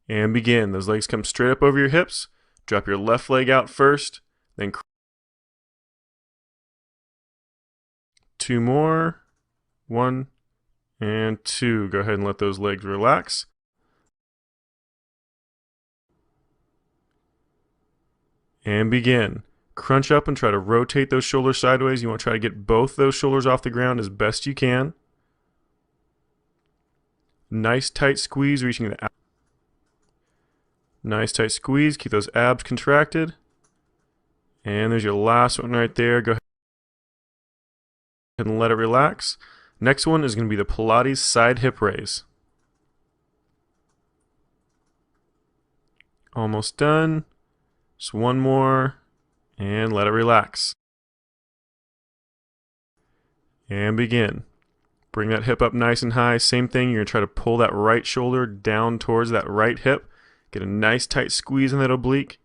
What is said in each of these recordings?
And begin. Those legs come straight up over your hips. Drop your left leg out first, then 2 more. 1 and 2. Go ahead and let those legs relax. And begin. Crunch up and try to rotate those shoulders sideways. You want to try to get both those shoulders off the ground as best you can. Nice tight squeeze, reaching the abs. Nice tight squeeze, keep those abs contracted. And there's your last one right there. Go ahead and let it relax. Next one is going to be the Pilates side hip raise. Almost done. Just one more. And let it relax. And begin. Bring that hip up nice and high. Same thing, you're going to try to pull that right shoulder down towards that right hip. Get a nice tight squeeze in that oblique.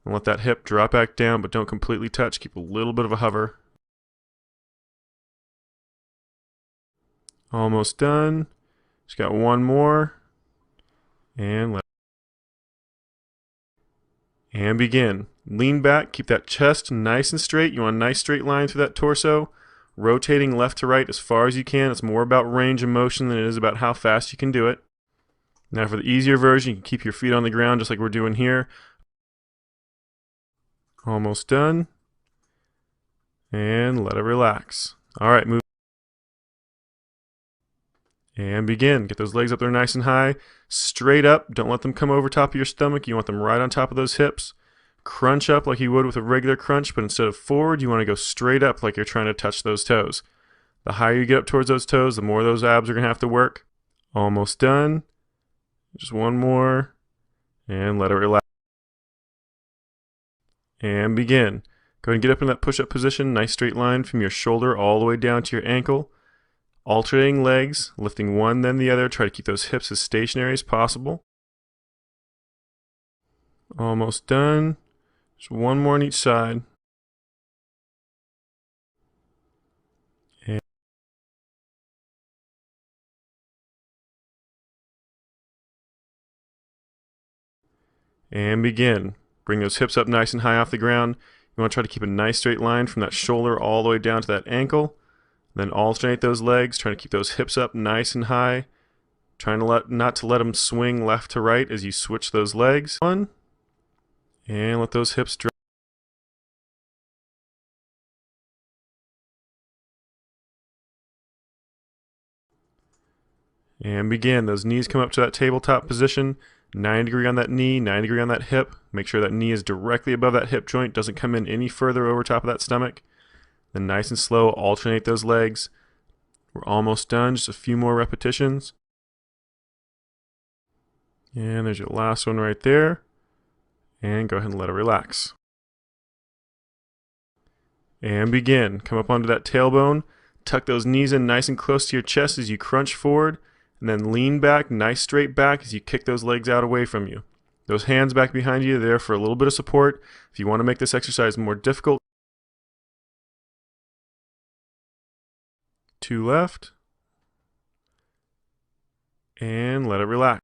And let that hip drop back down, but don't completely touch. Keep a little bit of a hover. Almost done. Just got one more. And begin. Lean back, keep that chest nice and straight. You want a nice straight line through that torso. Rotating left to right as far as you can. It's more about range of motion than it is about how fast you can do it. Now for the easier version, you can keep your feet on the ground just like we're doing here. Almost done. And let it relax. Alright, move. And begin. Get those legs up there nice and high. Straight up. Don't let them come over top of your stomach. You want them right on top of those hips. Crunch up like you would with a regular crunch, but instead of forward, you want to go straight up like you're trying to touch those toes. The higher you get up towards those toes, the more those abs are going to have to work. Almost done. Just one more. And let it relax. And begin. Go ahead and get up in that push-up position. Nice straight line from your shoulder all the way down to your ankle. Alternating legs, lifting one then the other. Try to keep those hips as stationary as possible. Almost done. Just one more on each side. And begin. Bring those hips up nice and high off the ground. You want to try to keep a nice straight line from that shoulder all the way down to that ankle. Then alternate those legs, trying to keep those hips up nice and high. Trying to not to let them swing left to right as you switch those legs. One. And let those hips drop. And begin. Those knees come up to that tabletop position. 90-degree on that knee, 90-degree on that hip. Make sure that knee is directly above that hip joint, doesn't come in any further over top of that stomach. Then nice and slow, alternate those legs. We're almost done, just a few more repetitions. And there's your last one right there. And go ahead and let it relax. And begin. Come up onto that tailbone. Tuck those knees in nice and close to your chest as you crunch forward. And then lean back, nice straight back as you kick those legs out away from you. Those hands back behind you, they're there for a little bit of support. If you want to make this exercise more difficult, 2 left. And let it relax.